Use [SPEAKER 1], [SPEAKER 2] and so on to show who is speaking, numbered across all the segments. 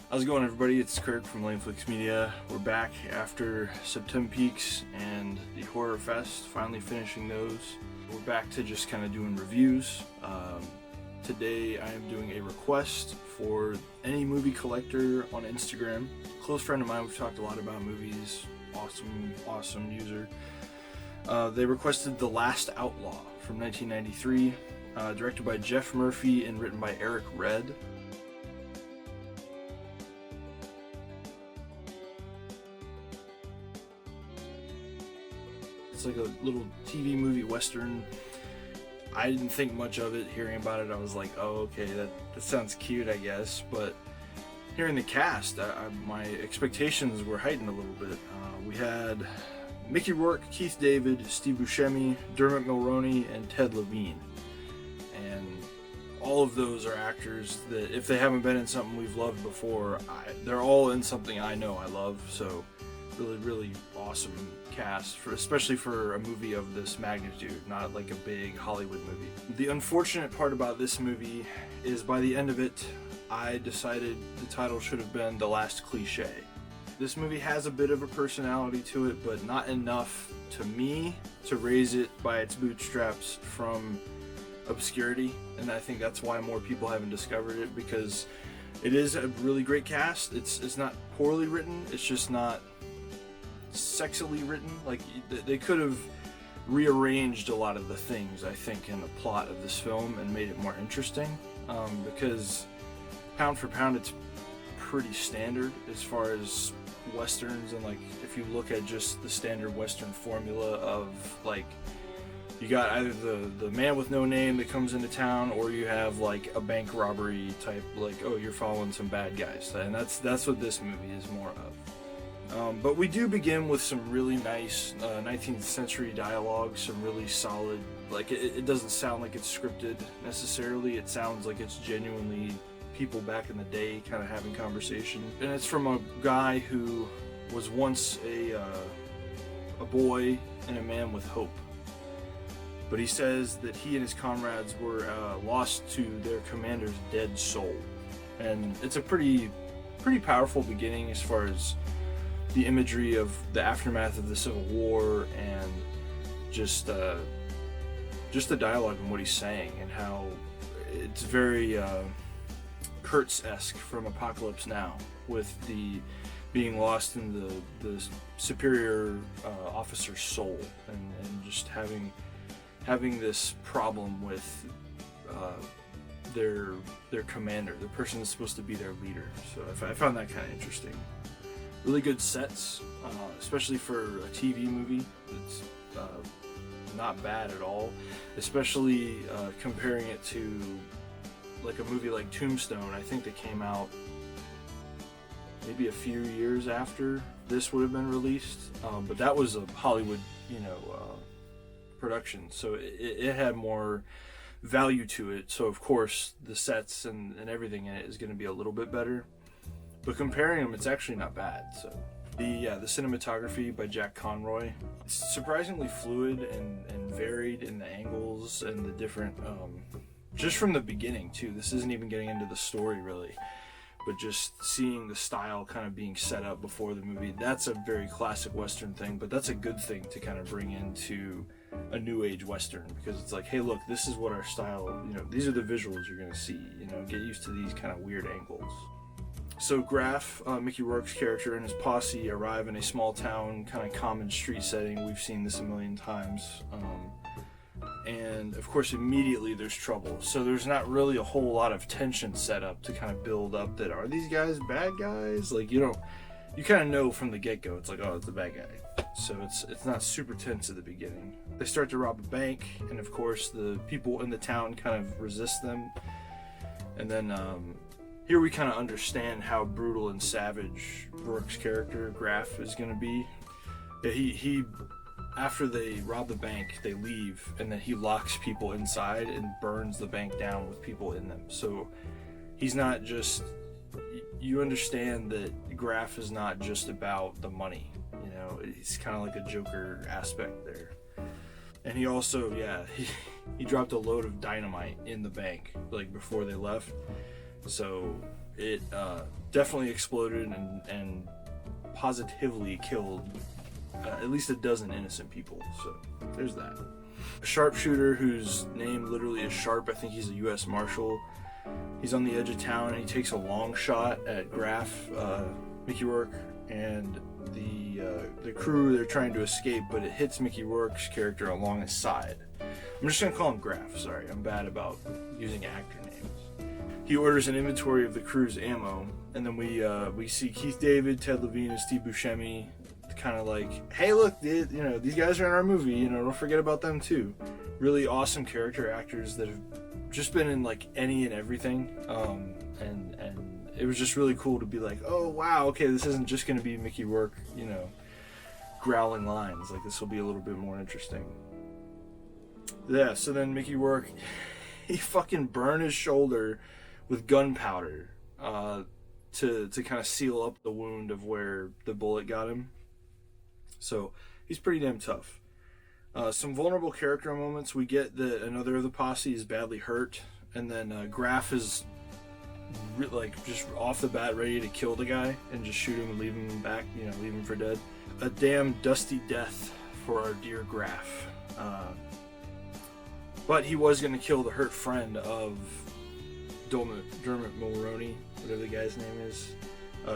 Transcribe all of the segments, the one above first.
[SPEAKER 1] How's it going, everybody? It's Kirk from LaneFlix Media. We're back after September Peaks and the Horror Fest, finally finishing those. We're back to just kind of doing reviews. Today I am doing a request for any movie collector on Instagram. Close friend of mine, we've talked a lot about movies, awesome user. They requested The Last Outlaw from 1993, directed by Jeff Murphy and written by Eric Red. It's like a little TV movie western. I didn't think much of it. Hearing about it, I was like, oh, okay, that sounds cute, I guess. But hearing the cast, my expectations were heightened a little bit. We had Mickey Rourke, Keith David, Steve Buscemi, Dermot Mulroney, and Ted Levine. And all of those are actors that, if they haven't been in something we've loved before, they're all in something I know I love. So really awesome cast, especially for a movie of this magnitude, not like a big Hollywood movie. The unfortunate part about this movie is by the end of it, I decided the title should have been The Last Cliche. This movie has a bit of a personality to it, but not enough to me to raise it by its bootstraps from obscurity, and I think that's why more people haven't discovered it, because it is a really great cast. It's not poorly written, it's just not sexily written. Like, they could have rearranged a lot of the things, I think, in the plot of this film and made it more interesting, because pound for pound it's pretty standard as far as westerns. And like, if you look at just the standard western formula of, like, you got either the man with no name that comes into town, or you have like a bank robbery type, like, oh, you're following some bad guys, and that's what this movie is more of. But we do begin with some really nice 19th century dialogue, some really solid, like, it doesn't sound like it's scripted necessarily. It sounds like it's genuinely people back in the day kind of having conversation. And it's from a guy who was once a boy and a man with hope. But he says that he and his comrades were lost to their commander's dead soul. And it's a pretty powerful beginning as far as the imagery of the aftermath of the Civil War, and just the dialogue and what he's saying, and how it's very Kurtz-esque from Apocalypse Now, with the being lost in the superior officer's soul, and just having this problem with their commander, the person that's supposed to be their leader. So I found that kind of interesting. Really good sets, especially for a TV movie. It's not bad at all, especially comparing it to like a movie like Tombstone. I think that came out maybe a few years after this would have been released, but that was a Hollywood, production, so it had more value to it. So of course the sets and everything in it is going to be a little bit better. But comparing them, it's actually not bad. So the cinematography by Jack Conroy, it's surprisingly fluid and varied in the angles and the different, just from the beginning too. This isn't even getting into the story really, but just seeing the style kind of being set up before the movie. That's a very classic Western thing, but that's a good thing to kind of bring into a new age Western, because it's like, hey, look, this is what our style, these are the visuals you're going to see, get used to these kind of weird angles. So Graff, Mickey Rourke's character, and his posse arrive in a small town, kind of common street setting. We've seen this a million times. And of course, immediately there's trouble. So there's not really a whole lot of tension set up to kind of build up that, are these guys bad guys? Like, you kind of know from the get-go. It's like, oh, it's the bad guy. So it's not super tense at the beginning. They start to rob a bank, and of course, the people in the town kind of resist them. And then, here we kind of understand how brutal and savage Rourke's character, Graff, is going to be. He after they rob the bank, they leave, and then he locks people inside and burns the bank down with people in them. So he's not just... You understand that Graff is not just about the money. He's kind of like a Joker aspect there. And he also, he dropped a load of dynamite in the bank, like, before they left. So it definitely exploded and positively killed at least a dozen innocent people. So there's that. A sharpshooter whose name literally is Sharp. I think he's a U.S. Marshal. He's on the edge of town and he takes a long shot at Graf, Mickey Rourke, and the crew. They're trying to escape, but it hits Mickey Rourke's character along his side. I'm just gonna call him Graf. Sorry, I'm bad about using actor names. He orders an inventory of the crew's ammo, and then we see Keith David, Ted Levine, and Steve Buscemi, kind of like, hey, look, these guys are in our movie. Don't forget about them too. Really awesome character actors that have just been in like any and everything. And it was just really cool to be like, oh wow, okay, this isn't just gonna be Mickey Rourke, growling lines. Like, this will be a little bit more interesting. Yeah. So then Mickey Rourke, he fucking burned his shoulder with gunpowder to kind of seal up the wound of where the bullet got him. So he's pretty damn tough. Some vulnerable character moments. We get that another of the posse is badly hurt, and then Graf is just off the bat ready to kill the guy and just shoot him and leave him back, leave him for dead. A damn dusty death for our dear Graf. But he was going to kill the hurt friend of Dermot Mulroney, whatever the guy's name is,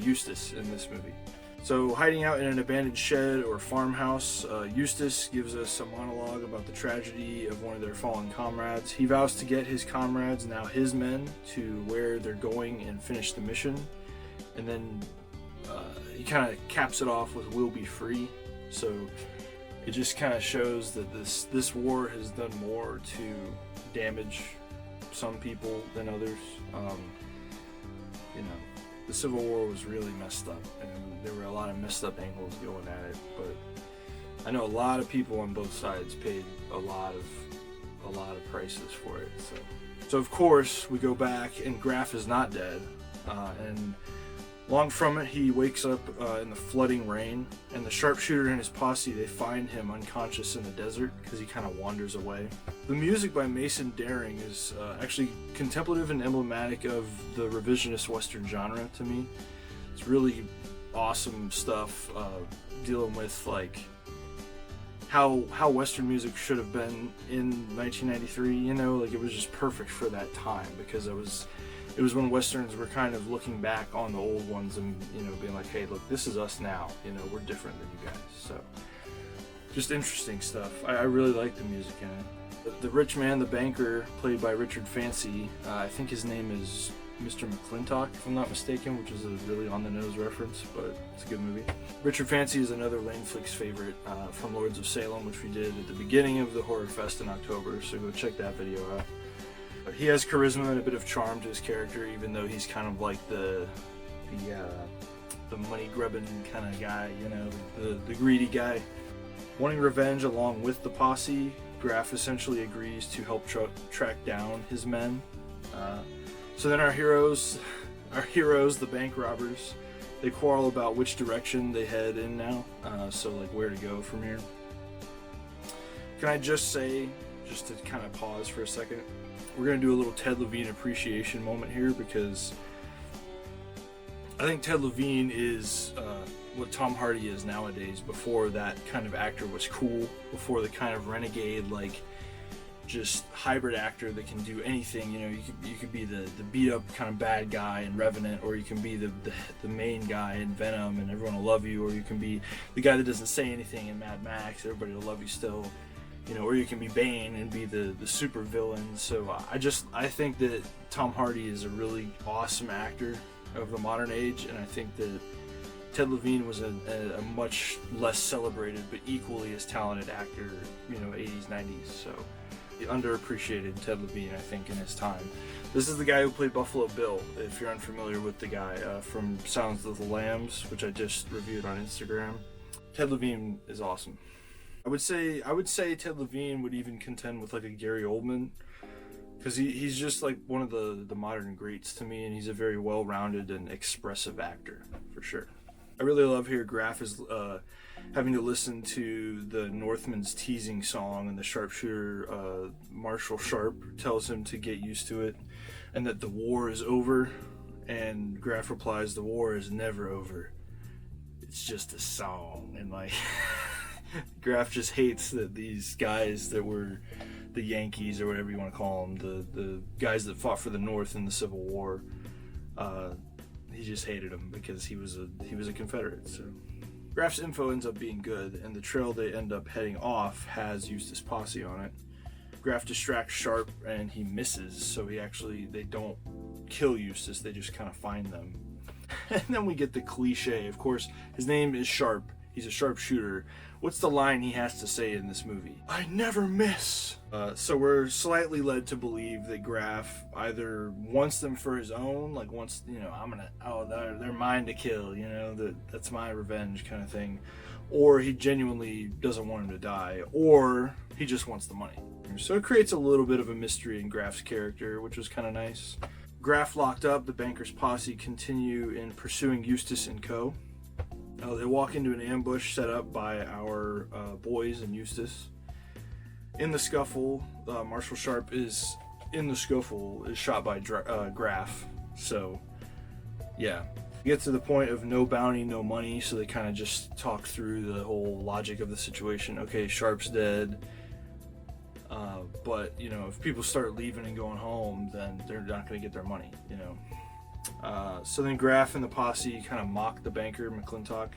[SPEAKER 1] Eustace, in this movie. So, hiding out in an abandoned shed or farmhouse, Eustace gives us a monologue about the tragedy of one of their fallen comrades. He vows to get his comrades, now his men, to where they're going and finish the mission. And then he kind of caps it off with "We'll be free." So it just kind of shows that this war has done more to damage some people than others. The Civil War was really messed up, and there were a lot of messed up angles going at it, but I know a lot of people on both sides paid a lot of prices for it. So of course we go back, and Graf is not dead, and long from it, he wakes up in the flooding rain, and the sharpshooter and his posse, they find him unconscious in the desert because he kind of wanders away. The music by Mason Daring is actually contemplative and emblematic of the revisionist Western genre to me. It's really awesome stuff, dealing with like how Western music should have been in 1993. It was just perfect for that time, because it was when Westerns were kind of looking back on the old ones and, being like, hey, look, this is us now. We're different than you guys. So, just interesting stuff. I really like the music in it. The rich man, the banker, played by Richard Fancy, I think his name is Mr. McClintock, if I'm not mistaken, which is a really on-the-nose reference, but it's a good movie. Richard Fancy is another LaneFlix favorite from Lords of Salem, which we did at the beginning of the Horror Fest in October, so go check that video out. He has charisma and a bit of charm to his character, even though he's kind of like the money-grubbing kind of guy, the greedy guy. Wanting revenge along with the posse, Graf essentially agrees to help track down his men. So then our heroes, the bank robbers, they quarrel about which direction they head in now, so like where to go from here. Can I just say, just to kind of pause for a second, we're going to do a little Ted Levine appreciation moment here, because I think Ted Levine is what Tom Hardy is nowadays, before that kind of actor was cool, before the kind of renegade, like, just hybrid actor that can do anything. You could be the beat up kind of bad guy in Revenant, or you can be the main guy in Venom and everyone will love you, or you can be the guy that doesn't say anything in Mad Max, everybody will love you still. Or you can be Bane and be the super villain. So I think that Tom Hardy is a really awesome actor of the modern age, and I think that Ted Levine was a much less celebrated but equally as talented actor, 80s, 90s. So the underappreciated Ted Levine, I think, in his time. This is the guy who played Buffalo Bill, if you're unfamiliar with the guy, from Silence of the Lambs, which I just reviewed on Instagram. Ted Levine is awesome. I would say Ted Levine would even contend with like a Gary Oldman, because he's just like one of the modern greats to me, and he's a very well-rounded and expressive actor, for sure. I really love here Graf is having to listen to the Northman's teasing song, and the sharpshooter, Marshall Sharp, tells him to get used to it, and that the war is over, And Graff replies, "The war is never over. It's just a song." And like, Graff just hates that these guys that were the Yankees, or whatever you want to call them, the guys that fought for the North in the Civil War. He just hated them because he was a Confederate. So Graff's info ends up being good, and the trail they end up heading off has Eustace posse on it. Graff distracts Sharp and he misses, so they don't kill Eustace, they just kind of find them. And then we get the cliche. Of course, his name is Sharp. He's a sharpshooter. What's the line he has to say in this movie? "I never miss." So we're slightly led to believe that Graff either wants them for his own, like wants, they're mine to kill, that's my revenge kind of thing, or he genuinely doesn't want him to die, or he just wants the money. So it creates a little bit of a mystery in Graff's character, which was kind of nice. Graff locked up, the banker's posse continue in pursuing Eustace and co. They walk into an ambush set up by our boys and Eustace. In the scuffle, Marshal Sharp is shot by Graff. So, yeah. Get to the point of no bounty, no money, so they kind of just talk through the whole logic of the situation. Okay, Sharp's dead. But, if people start leaving and going home, then they're not going to get their money, So then Graff and the posse kind of mock the banker, McClintock.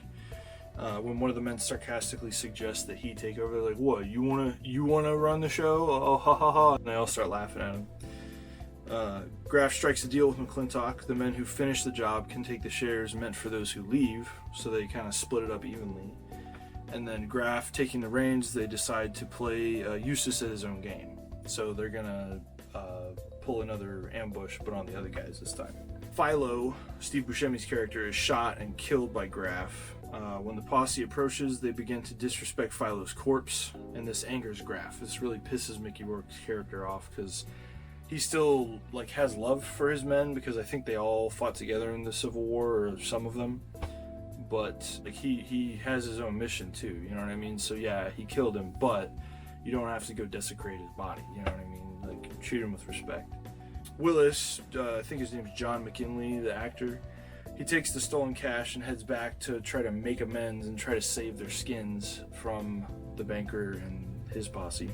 [SPEAKER 1] When one of the men sarcastically suggests that he take over, they're like, "What, you wanna run the show? Oh, ha ha ha." And they all start laughing at him. Graff strikes a deal with McClintock. The men who finish the job can take the shares meant for those who leave, so they kind of split it up evenly. And then Graff taking the reins, they decide to play Eustace at his own game. So they're gonna pull another ambush, but on the other guys this time. Philo, Steve Buscemi's character, is shot and killed by Graff. When the posse approaches, they begin to disrespect Philo's corpse, and this angers Graff. This really pisses Mickey Rourke's character off because he still has love for his men, because I think they all fought together in the Civil War, or some of them. But he has his own mission too, you know what I mean? So yeah, he killed him, but you don't have to go desecrate his body, you know what I mean? Treat him with respect. Willis, I think his name's John McKinley, the actor. He takes the stolen cash and heads back to try to make amends and try to save their skins from the banker and his posse.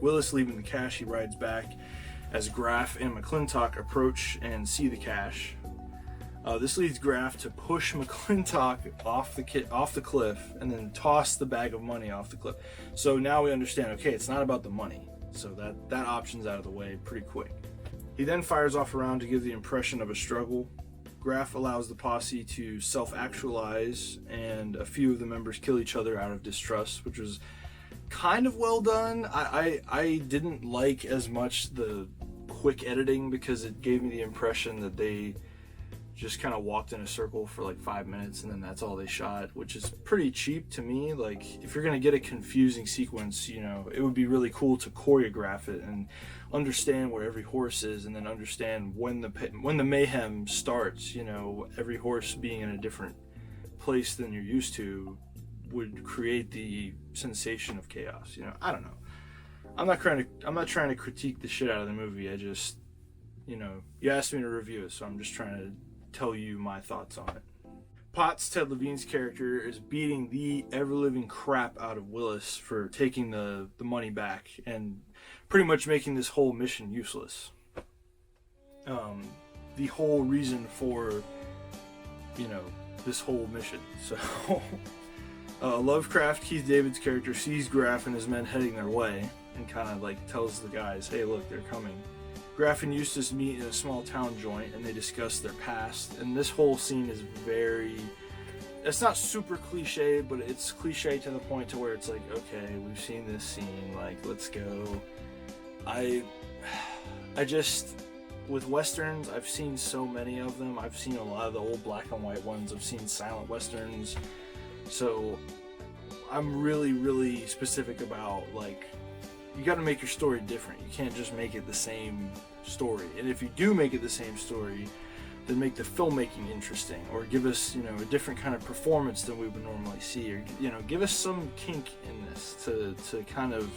[SPEAKER 1] Willis leaving the cash, he rides back as Graff and McClintock approach and see the cash. This leads Graff to push McClintock off the cliff and then toss the bag of money off the cliff. So now we understand, okay, it's not about the money. So that option's out of the way pretty quick. He then fires off a round to give the impression of a struggle. Graff allows the posse to self-actualize, and a few of the members kill each other out of distrust, which was kind of well done. I didn't like as much the quick editing, because it gave me the impression that they just kind of walked in a circle for 5 minutes and then that's all they shot, which is pretty cheap to me. If you're going to get a confusing sequence, it would be really cool to choreograph it and understand where every horse is, and then understand when the mayhem starts. Every horse being in a different place than you're used to would create the sensation of chaos. I don't know. I'm not trying to critique the shit out of the movie. I just, you asked me to review it, so I'm just trying to tell you my thoughts on it. Potts, Ted Levine's character, is beating the ever-living crap out of Willis for taking the money back and pretty much making this whole mission useless. The whole reason for, this whole mission. So, Lovecraft, Keith David's character, sees Graff and his men heading their way and kind of tells the guys, hey, look, they're coming. Graff and Eustace meet in a small town joint and they discuss their past, and this whole scene is it's not super cliche, but it's cliche to the point to where it's okay, we've seen this scene, let's go. I just, with westerns, I've seen so many of them. I've seen a lot of the old black and white ones. I've seen silent westerns. So I'm really, really specific about you got to make your story different. You can't just make it the same story. And if you do make it the same story, then make the filmmaking interesting, or give us, a different kind of performance than we would normally see, or, give us some kink in this to kind of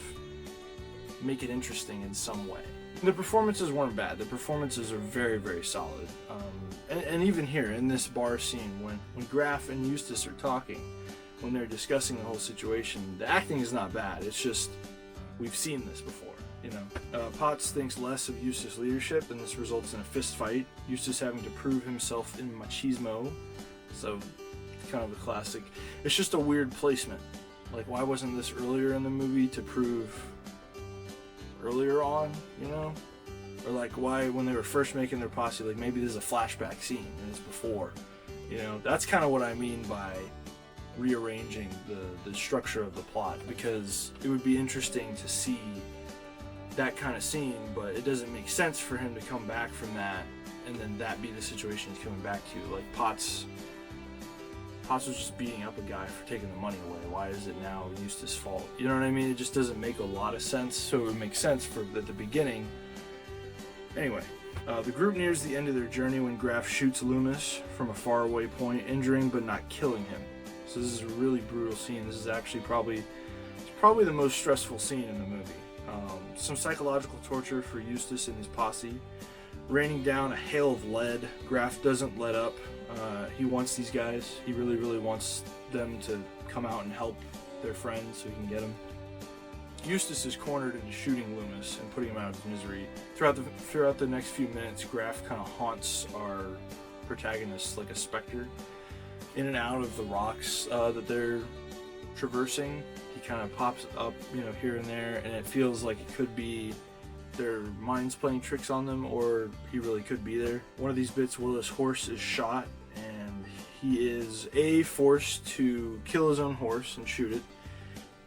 [SPEAKER 1] make it interesting in some way. The performances weren't bad. The performances are very, very solid. And even here in this bar scene, when Graff and Eustace are talking, when they're discussing the whole situation, the acting is not bad. It's just, we've seen this before, you know. Potts thinks less of Eustace's leadership, and this results in a fist fight. Eustace having to prove himself in machismo. So, kind of a classic. It's just a weird placement. Like, why wasn't this earlier in the movie to prove earlier on, you know? Or like, why when they were first making their posse, like maybe this is a flashback scene and it's before, you know? That's kind of what I mean by rearranging the structure of the plot, because it would be interesting to see that kind of scene, but it doesn't make sense for him to come back from that and then that be the situation he's coming back to. Like, Potts was just beating up a guy for taking the money away. Why is it now Eustace's fault? You know what I mean? It just doesn't make a lot of sense, so it would make sense for at the beginning. Anyway, the group nears the end of their journey when Graff shoots Loomis from a faraway point, injuring but not killing him. So this is a really brutal scene. This is actually probably the most stressful scene in the movie. Some psychological torture for Eustace and his posse. Raining down a hail of lead. Graff doesn't let up. He wants these guys. He really, really wants them to come out and help their friends so he can get them. Eustace is cornered into shooting Loomis and putting him out of his misery. Throughout the next few minutes, Graff kind of haunts our protagonist like a specter, in and out of the rocks that they're traversing. He kind of pops up, you know, here and there, and it feels like it could be their minds playing tricks on them, or he really could be there. One of these bits, Willis' horse is shot, and he is A, forced to kill his own horse and shoot it,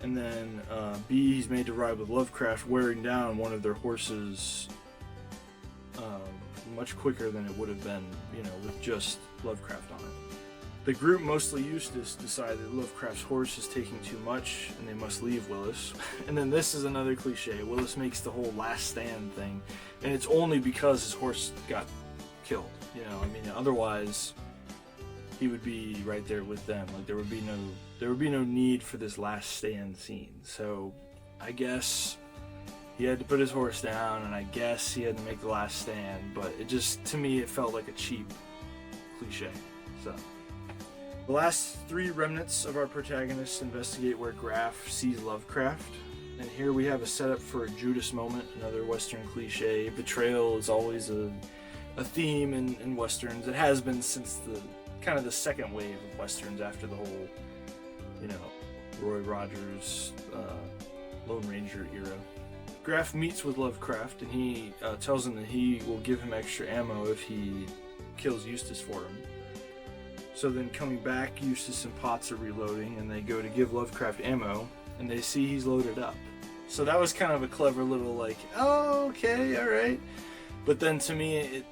[SPEAKER 1] and then B, he's made to ride with Lovecraft, wearing down one of their horses much quicker than it would have been, you know, with just Lovecraft on it. The group, mostly Eustace, decide that Lovecraft's horse is taking too much and they must leave Willis. And then this is another cliche. Willis makes the whole last stand thing, and it's only because his horse got killed. You know, I mean, otherwise he would be right there with them. Like, there would be no need for this last stand scene. So I guess he had to put his horse down, and I guess he had to make the last stand, but it just, to me, it felt like a cheap cliche. So the last three remnants of our protagonists investigate where Graff sees Lovecraft, and here we have a setup for a Judas moment, another Western cliche. Betrayal is always a theme in Westerns. It has been since the second wave of Westerns after the whole, you know, Roy Rogers, Lone Ranger era. Graff meets with Lovecraft, and he tells him that he will give him extra ammo if he kills Eustace for him. So then coming back, Eustace and Potts are reloading, and they go to give Lovecraft ammo, and they see he's loaded up. So that was kind of a clever little, like, oh, okay, alright. But then to me,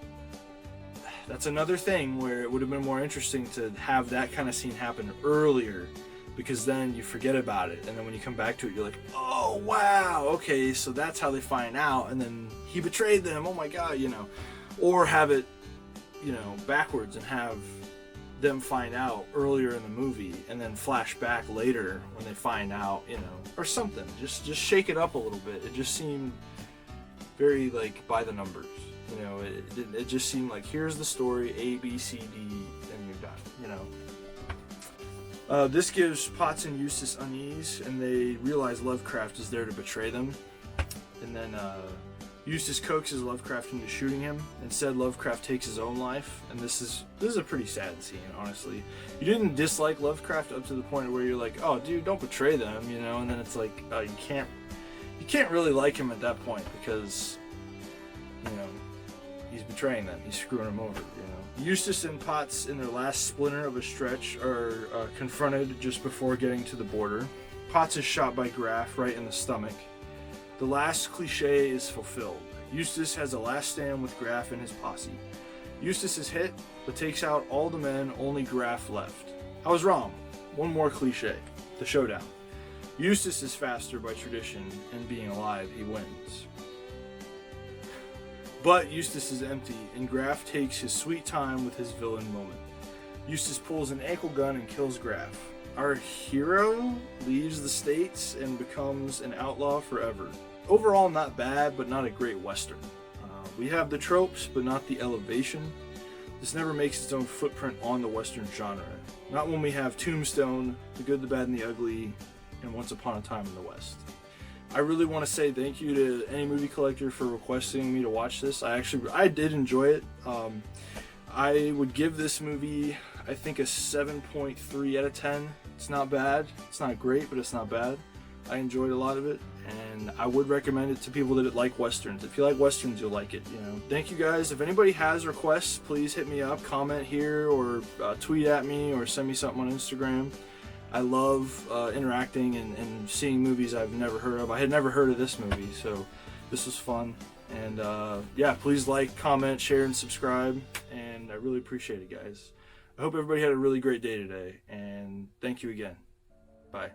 [SPEAKER 1] that's another thing where it would have been more interesting to have that kind of scene happen earlier, because then you forget about it, and then when you come back to it, you're like, oh, wow, okay, so that's how they find out, and then he betrayed them, oh my god, you know. Or have it, you know, backwards and have them find out earlier in the movie and then flash back later when they find out, you know, or something. Just shake it up a little bit. It just seemed very, like, by the numbers, you know. It just seemed like, here's the story, A, B, C, D, and you're done, you know. This gives Potts and Eustace unease, and they realize Lovecraft is there to betray them. And then Eustace coaxes Lovecraft into shooting him. Instead, Lovecraft takes his own life, and this is a pretty sad scene, honestly. You didn't dislike Lovecraft up to the point where you're like, oh, dude, don't betray them, you know. And then it's like, you can't really like him at that point because, you know, he's betraying them. He's screwing them over, you know. Eustace and Potts, in their last splinter of a stretch, are confronted just before getting to the border. Potts is shot by Graff right in the stomach. The last cliche is fulfilled. Eustace has a last stand with Graff and his posse. Eustace is hit, but takes out all the men, only Graff left. I was wrong. One more cliche. The showdown. Eustace is faster by tradition, and being alive, he wins. But Eustace is empty, and Graff takes his sweet time with his villain moment. Eustace pulls an ankle gun and kills Graff. Our hero leaves the States and becomes an outlaw forever. Overall, not bad, but not a great Western. We have the tropes, but not the elevation. This never makes its own footprint on the Western genre. Not when we have Tombstone, The Good, the Bad, and the Ugly, and Once Upon a Time in the West. I really want to say thank you to any movie collector for requesting me to watch this. I did enjoy it. I would give this movie, I think, a 7.3 out of 10. It's not bad. It's not great, but it's not bad. I enjoyed a lot of it, and I would recommend it to people that like Westerns. If you like Westerns, you'll like it, you know. Thank you guys. If anybody has requests, please hit me up, comment here, or tweet at me, or send me something on Instagram. I love interacting and seeing movies I've never heard of. I had never heard of this movie, so this was fun. And yeah, please like, comment, share, and subscribe, and I really appreciate it, guys. I hope everybody had a really great day today, and thank you again. Bye.